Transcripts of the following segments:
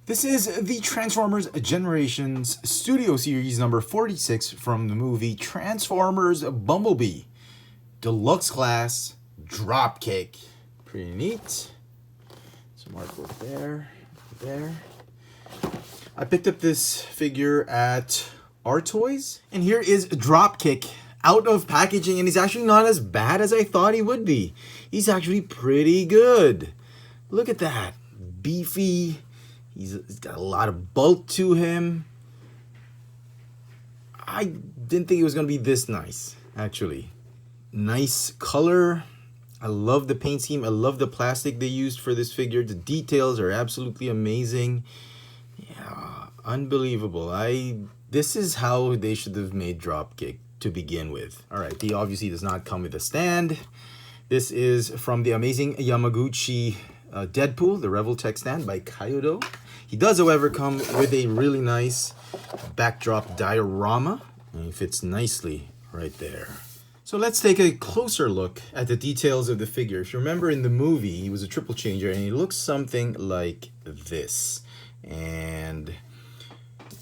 This is the Transformers Generations Studio Series number 46 from the movie Transformers Bumblebee. Deluxe class, Dropkick. Pretty neat. Some artwork there. I picked up this figure at Our Toys. And here is Dropkick out of packaging. And he's actually not as bad as I thought he would be. He's actually pretty good. Look at that. Beefy. He's got a lot of bulk to him. I didn't think it was going to be this nice, actually. Nice color. I love the paint scheme. I love the plastic they used for this figure. The details are absolutely amazing. Yeah, unbelievable. This is how they should have made Dropkick to begin with. All right, he obviously does not come with a stand. This is from the amazing Yamaguchi Deadpool, the Revoltech stand by Kyoto. He does, however, come with a really nice backdrop diorama, and he fits nicely right there. So let's take a closer look at the details of the figure. If you remember in the movie, he was a triple changer, and he looks something like this. And,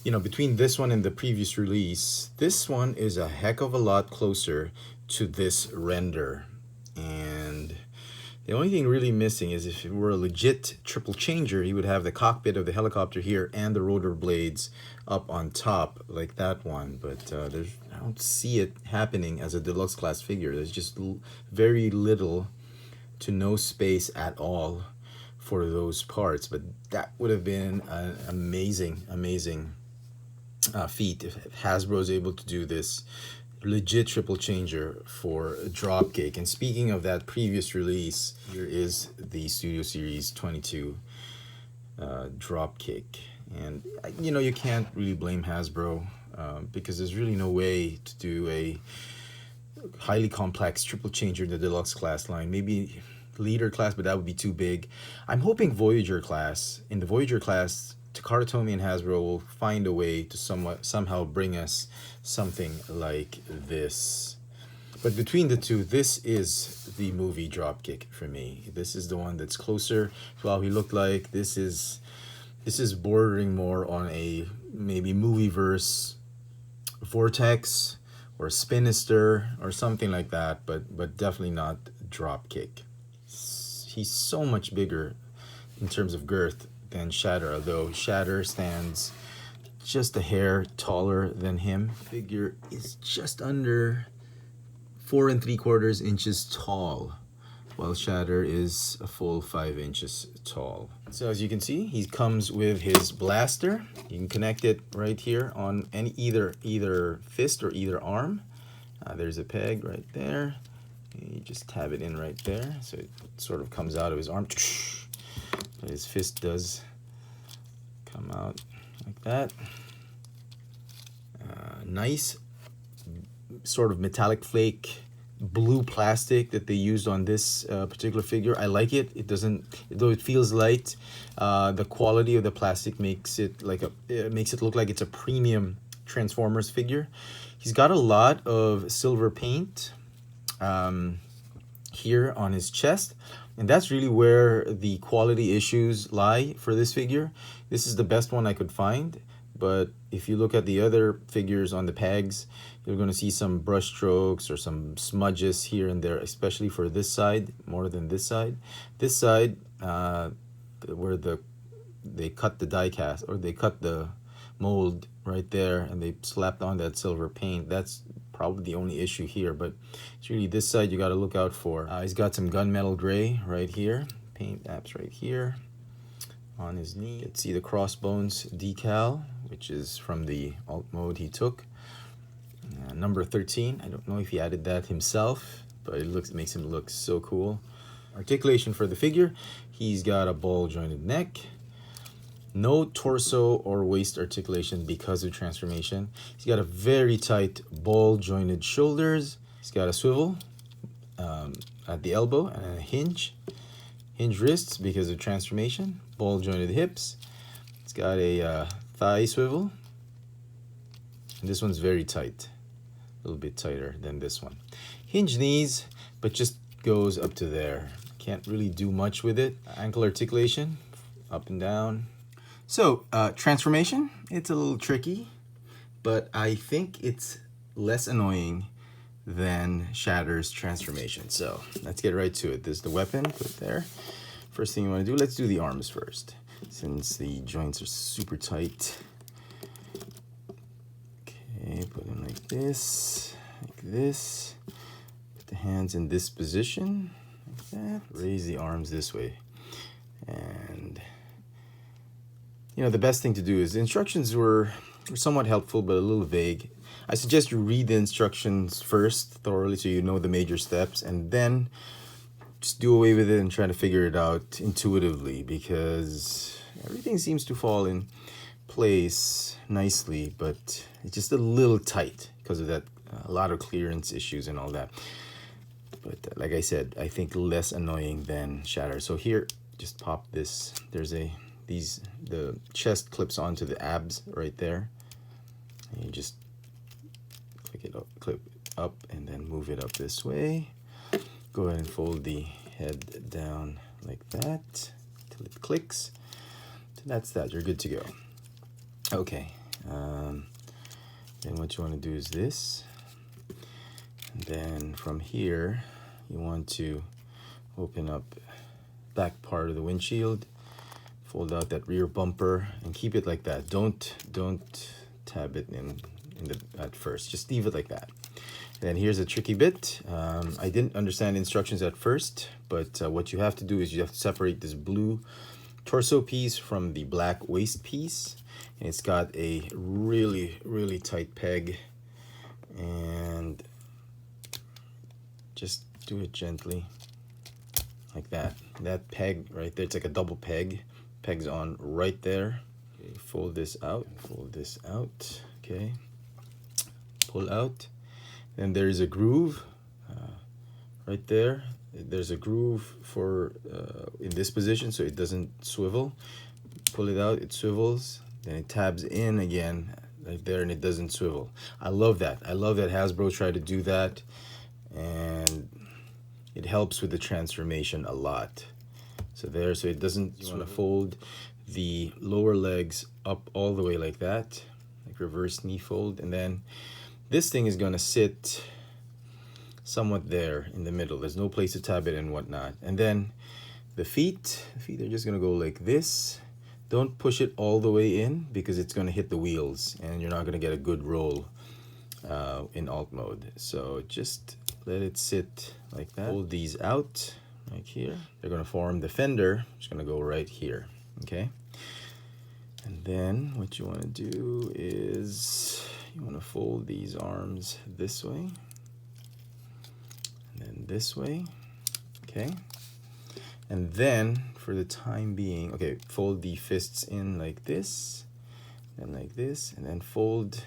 you know, between this one and the previous release, this one is a heck of a lot closer to this render. And the only thing really missing is if it were a legit triple changer, he would have the cockpit of the helicopter here and the rotor blades up on top like that one. But I don't see it happening as a deluxe class figure. There's just very little to no space at all for those parts. But that would have been an amazing feat if Hasbro is able to do this legit triple changer for Dropkick. And speaking of that previous release, here is the Studio Series 22 Dropkick. And you know, you can't really blame Hasbro because there's really no way to do a highly complex triple changer in the deluxe class line. Maybe leader class, but that would be too big. I'm hoping Voyager class. In the Voyager class, Takara Tomy and Hasbro will find a way to somehow bring us something like this. But between the two, this is the movie Dropkick for me. This is the one that's closer to how he looked like. This is bordering more on a maybe movieverse Vortex or Spinister or something like that, but definitely not Dropkick. He's so much bigger in terms of girth than Shatter, although Shatter stands just a hair taller than him. Figure is just under 4 3/4 inches tall, while Shatter is a full 5 inches tall. So as you can see, he comes with his blaster. You can connect it right here on either fist or either arm. There's a peg right there. You just tab it in right there, so it sort of comes out of his arm. His fist does come out like that. Nice sort of metallic flake blue plastic that they used on this particular figure. I like it. It doesn't, though it feels light, the quality of the plastic makes it look like it's a premium Transformers figure. He's got a lot of silver paint here on his chest, and that's really where the quality issues lie for this figure. This is the best one I could find, but if you look at the other figures on the pegs, you're going to see some brush strokes or some smudges here and there, especially for this side more than this side. This side, where they cut the die cast, or they cut the mold right there and they slapped on that silver paint, that's probably the only issue here. But it's really this side you got to look out for. He's got some gunmetal gray right here, paint apps right here on his knee. You can see the crossbones decal, which is from the alt mode he took. Number 13, I don't know if he added that himself, but it makes him look so cool. Articulation for the figure, he's got a ball jointed neck. No torso or waist articulation because of transformation. He's got a very tight ball jointed shoulders. He's got a swivel at the elbow and a hinge wrists because of transformation. Ball jointed hips. It's got a thigh swivel. And this one's very tight, a little bit tighter than this one. Hinge knees, but just goes up to there. Can't really do much with it. Ankle articulation, up and down. So, transformation, it's a little tricky, but I think it's less annoying than Shatter's transformation. So, let's get right to it. This is the weapon, put it there. First thing you want to do, let's do the arms first, since the joints are super tight. Okay, put them like this, like this. Put the hands in this position, like that. Raise the arms this way. And you know, the best thing to do is, the instructions were somewhat helpful, but a little vague. I suggest you read the instructions first thoroughly so you know the major steps, and then just do away with it and try to figure it out intuitively, because everything seems to fall in place nicely, but it's just a little tight because of that, a lot of clearance issues and all that. But like I said, I think less annoying than Shatter. So here, just pop this. There's the chest clips onto the abs right there. And you just clip it up and then move it up this way. Go ahead and fold the head down like that till it clicks. So that's that, you're good to go. Okay, then what you want to do is this. And then from here, you want to open up back part of the windshield, fold out that rear bumper, and keep it like that. Don't tab it in at first. Just leave it like that. And then here's a tricky bit. I didn't understand instructions at first, but what you have to do is you have to separate this blue torso piece from the black waist piece. And it's got a really tight peg, and just do it gently like that. That peg right there, it's like a double peg. Pegs on right there. Okay, fold this out, okay. Pull out. Then there's a groove right there. There's a groove for in this position so it doesn't swivel. Pull it out, it swivels. Then it tabs in again right there and it doesn't swivel. I love that. I love that Hasbro tried to do that, and it helps with the transformation a lot. So there, so it doesn't, you want to fold the lower legs up all the way like that, like reverse knee fold, and then this thing is going to sit somewhat there in the middle. There's no place to tab it and whatnot. And then the feet are just going to go like this. Don't push it all the way in because it's going to hit the wheels and you're not going to get a good roll in alt mode. So just let it sit like that. Hold these out right here. They're going to form the fender, which is going to go right here. Okay. And then what you want to do is you want to fold these arms this way and then this way. Okay. And then for the time being, okay, fold the fists in like this and like this, and then fold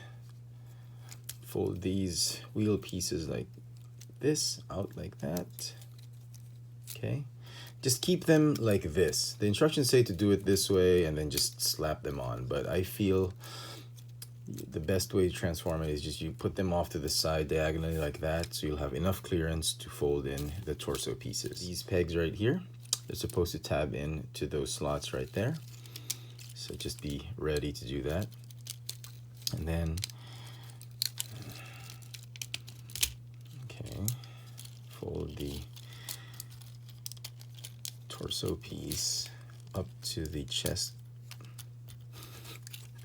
these wheel pieces like this out like that. Okay, just keep them like this. The instructions say to do it this way and then just slap them on, but I feel the best way to transform it is just you put them off to the side diagonally like that, so you'll have enough clearance to fold in the torso pieces. These pegs right here, they're supposed to tab in to those slots right there, so just be ready to do that. And then okay, fold the torso piece up to the chest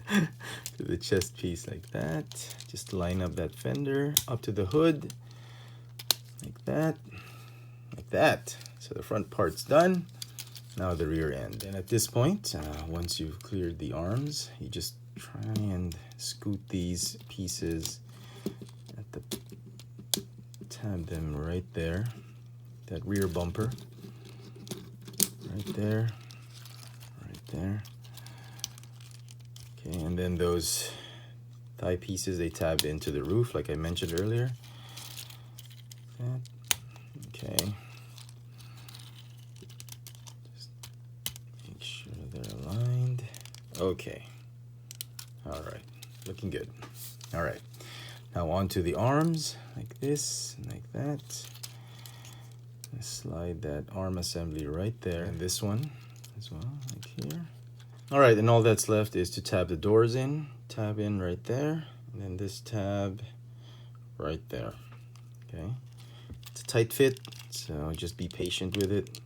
to the chest piece like that. Just line up that fender up to the hood like that, like that. So the front part's done. Now the rear end. And at this point, once you've cleared the arms, you just try and scoot these pieces at the, tab them right there, that rear bumper right there, right there. Okay, and then those thigh pieces, they tab into the roof like I mentioned earlier. Okay, just make sure they're aligned. Okay, all right, looking good. All right, now onto the arms like this and like that. Slide that arm assembly right there, and this one as well, like here. All right, and all that's left is to tab the doors in. Tab in right there, and then this tab right there. Okay, it's a tight fit, so just be patient with it.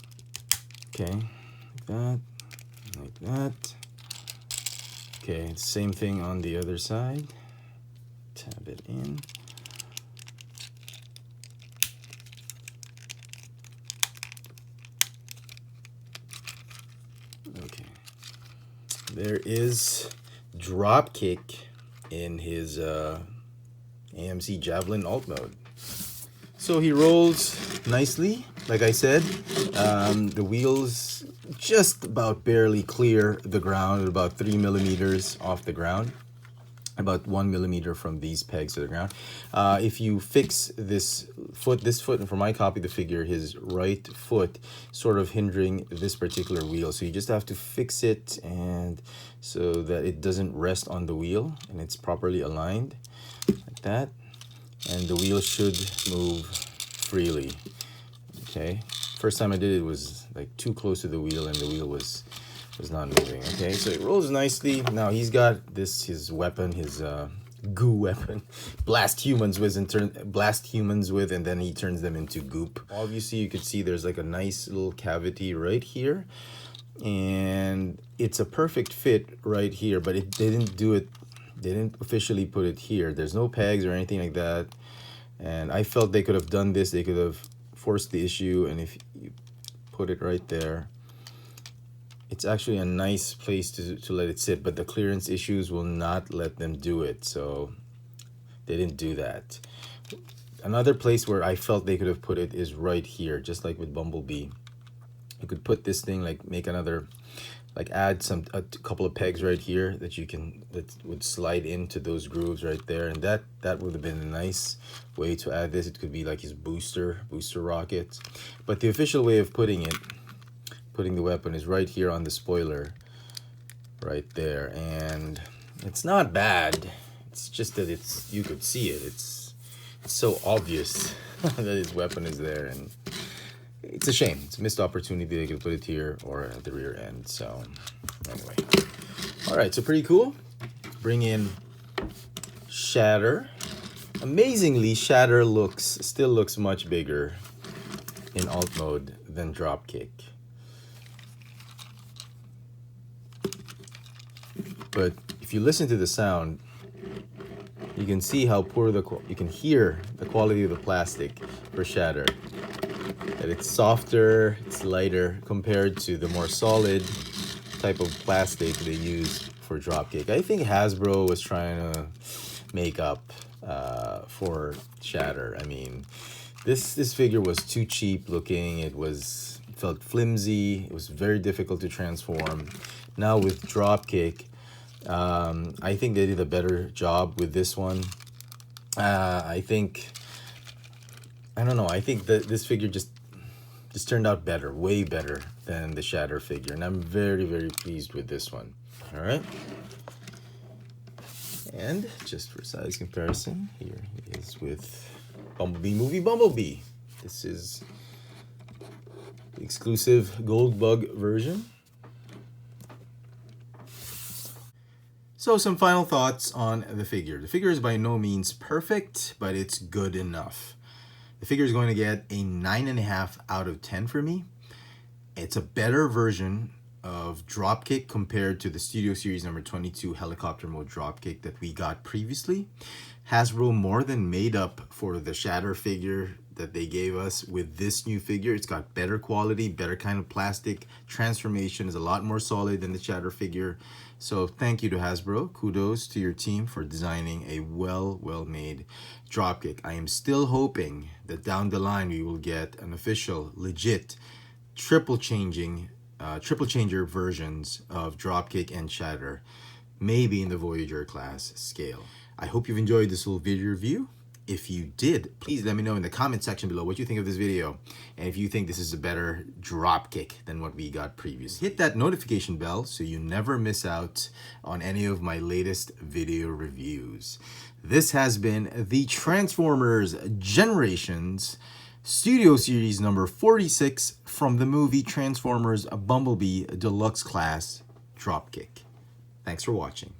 Okay, like that, like that. Okay, same thing on the other side. Tab it in. Okay, there is Dropkick in his AMC Javelin alt mode. So he rolls nicely, like I said. The wheels just about barely clear the ground, at about 3 millimeters off the ground, about 1 millimeter from these pegs to the ground. If you fix this foot, and for my copy of the figure, his right foot sort of hindering this particular wheel. So you just have to fix it, and so that it doesn't rest on the wheel and it's properly aligned like that. And the wheel should move freely. Okay, first time I did it was like too close to the wheel and the wheel was not moving. Okay, so it rolls nicely. Now he's got this, his weapon, his goo weapon, blast humans with, and then he turns them into goop. Obviously you could see there's like a nice little cavity right here, and it's a perfect fit right here, but they didn't officially put it here. There's no pegs or anything like that, and I felt they could have done this. They could have forced the issue, and if you put it right there, it's actually a nice place to let it sit, but the clearance issues will not let them do it, so they didn't do that. Another place where I felt they could have put it is right here, just like with Bumblebee. You could put this thing, like make another, like add a couple of pegs right here that would slide into those grooves right there, and that would have been a nice way to add this. It could be like his booster rocket, but the official way of putting the weapon is right here on the spoiler right there, and it's not bad. It's just that you could see it. It's so obvious that his weapon is there, and it's a shame. It's a missed opportunity. They could put it here or at the rear end. So anyway, all right, so pretty cool. Bring in Shatter. Amazingly, Shatter still looks much bigger in alt mode than Dropkick. But if you listen to the sound, you can see how poor you can hear the quality of the plastic for Shatter. That it's softer, it's lighter compared to the more solid type of plastic they use for Dropkick. I think Hasbro was trying to make up for Shatter. I mean, this figure was too cheap looking. It felt flimsy. It was very difficult to transform. Now with Dropkick, I think they did a better job with this one. I don't know. I think that this figure just turned out better, way better than the Shatter figure, and I'm very, very pleased with this one. All right. And just for size comparison, here he is with Bumblebee movie Bumblebee. This is the exclusive Gold Bug version. So some final thoughts on the figure. The figure is by no means perfect, but it's good enough. The figure is going to get a 9.5 out of 10 for me. It's a better version of Dropkick compared to the Studio Series number 22 helicopter mode Dropkick that we got previously. Hasbro more than made up for the Shatter figure that they gave us with this new figure. It's got better quality, better kind of plastic. Transformation is a lot more solid than the Shatter figure. So thank you to Hasbro. Kudos to your team for designing a well-made Dropkick. I am still hoping that down the line we will get an official, legit, triple changer versions of Dropkick and Shatter, maybe in the Voyager class scale. I hope you've enjoyed this little video review. If you did, please let me know in the comment section below what you think of this video, and if you think this is a better Dropkick than what we got previously. Hit that notification bell so you never miss out on any of my latest video reviews. This has been the Transformers Generations Studio Series number 46 from the movie Transformers Bumblebee Deluxe Class Dropkick. Thanks for watching.